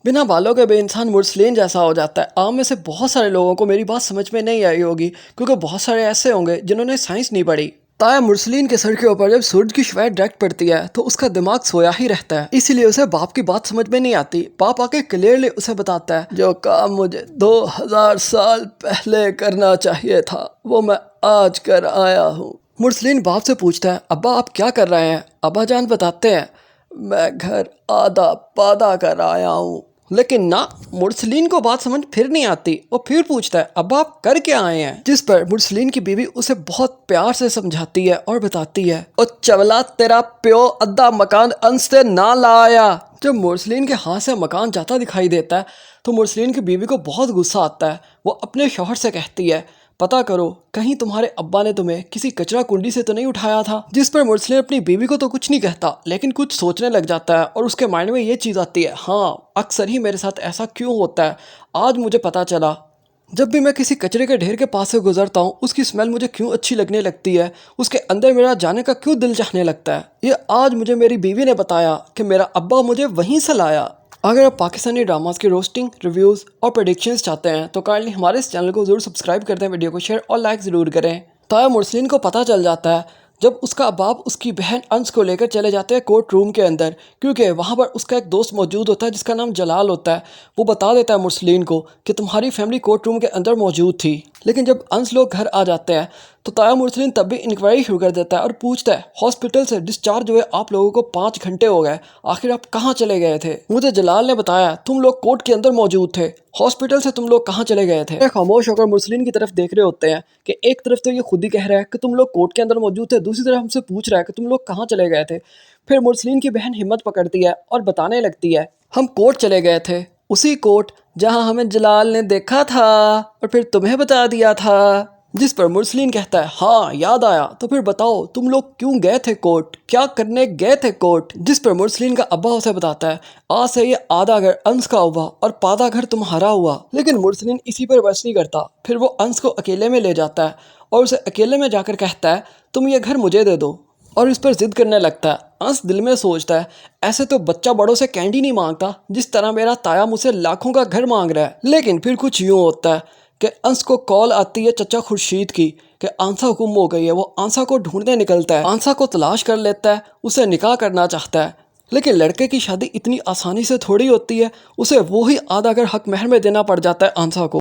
बिना बालों के भी इंसान मुर्सलीन जैसा हो जाता है। आम में से बहुत सारे लोगों को मेरी बात समझ में नहीं आई होगी, क्योंकि बहुत सारे ऐसे होंगे जिन्होंने साइंस नहीं पढ़ी। ताया मुर्सलीन के सर के ऊपर जब सूरज की शवाएं डायरेक्ट पड़ती है तो उसका दिमाग सोया ही रहता है, इसीलिए उसे बाप की बात समझ में नहीं आती। बाप आके क्लियरली उसे बताता है, जो काम मुझे 2000 साल पहले करना चाहिए था वो मैं आज कर आया हूँ। मुर्सलीन बाप से पूछता है, अब्बा आप क्या कर रहे हैं? अब्बा जान बताते हैं, मैं घर आधा पादा कर आया हूँ। लेकिन ना, मुर्सलीन को बात समझ फिर नहीं आती। वो फिर पूछता है, अब आप कर क्या आए हैं? जिस पर मुर्सलीन की बीवी उसे बहुत प्यार से समझाती है और बताती है, ओ चवला तेरा प्यो अद्धा मकान अंश से ना लाया। जब मुर्सलीन के हाथ से मकान जाता दिखाई देता है तो मुर्सलीन की बीवी को बहुत गुस्सा आता है। वो अपने शौहर से कहती है, पता करो कहीं तुम्हारे अब्बा ने तुम्हें किसी कचरा कुंडी से तो नहीं उठाया था। जिस पर मुर्सलीन अपनी बीवी को तो कुछ नहीं कहता, लेकिन कुछ सोचने लग जाता है और उसके माइंड में ये चीज़ आती है, हाँ अक्सर ही मेरे साथ ऐसा क्यों होता है। आज मुझे पता चला, जब भी मैं किसी कचरे के ढेर के पास से गुजरता हूँ उसकी स्मेल मुझे क्यों अच्छी लगने लगती है, उसके अंदर मेरा जाने का क्यों दिल चाहने लगता है। ये आज मुझे मेरी बीवी ने बताया कि मेरा अब्बा मुझे वहीं से लाया। अगर आप पाकिस्तानी ड्रामास की रोस्टिंग, रिव्यूज़ और प्रेडिक्शंस चाहते हैं तो काइंडली हमारे इस चैनल को ज़रूर सब्सक्राइब कर दें, वीडियो को शेयर और लाइक ज़रूर करें। ताया मुर्सलीन को पता चल जाता है जब उसका बाप उसकी बहन अंश को लेकर चले जाते हैं कोर्ट रूम के अंदर, क्योंकि वहाँ पर उसका एक दोस्त मौजूद होता है जिसका नाम जलाल होता है। वो बता देता है मुर्सलीन को कि तुम्हारी फैमिली कोर्ट रूम के अंदर मौजूद थी। लेकिन जब अंश लोग घर आ जाते हैं तो ताया मुर्सलीन तब भी इंक्वायरी शुरू कर देता है और पूछता है, हॉस्पिटल से डिस्चार्ज हुए आप लोगों को 5 घंटे हो गए, आखिर आप कहाँ चले गए थे? मुझे जलाल ने बताया तुम लोग कोर्ट के अंदर मौजूद थे, हॉस्पिटल से तुम लोग कहाँ चले गए थे? खामोश होकर मुर्सलीन की तरफ देख रहे होते हैं कि एक तरफ तो ये खुद ही कह रहा है कि तुम लोग कोर्ट के अंदर मौजूद थे, दूसरी तरफ हमसे पूछ रहा है कि तुम लोग कहाँ चले गए थे। फिर मुर्सलीन की बहन हिम्मत पकड़ती है और बताने लगती है, हम कोर्ट चले गए थे, उसी कोर्ट जहां हमें जलाल ने देखा था और फिर तुम्हें बता दिया था। जिस पर मुर्सलीन कहता है, हाँ याद आया, तो फिर बताओ तुम लोग क्यों गए थे कोर्ट, क्या करने गए थे कोर्ट? जिस पर मुर्सलीन का अब्बा उसे बताता है, आज से ये आधा घर अंश का हुआ और पादा घर तुम्हारा हुआ। लेकिन मुर्सलीन इसी पर बस नहीं करता, फिर वो अंश को अकेले में ले जाता है और उसे अकेले में जाकर कहता है, तुम ये घर मुझे दे दो, और इस पर जिद करने लगता है। अंश दिल में सोचता है, ऐसे तो बच्चा बड़ों से कैंडी नहीं मांगता जिस तरह मेरा ताया मुझसे लाखों का घर मांग रहा है। लेकिन फिर कुछ यूँ होता है कि अंश को कॉल आती है चचा खुर्शीद की कि आंसा गुम हो गई है। वो आंसा को ढूंढने निकलता है, आंसा को तलाश कर लेता है, उसे निकाह करना चाहता है। लेकिन लड़के की शादी इतनी आसानी से थोड़ी होती है, उसे वो ही आधा घर हक महर में देना पड़ जाता है आंसा को।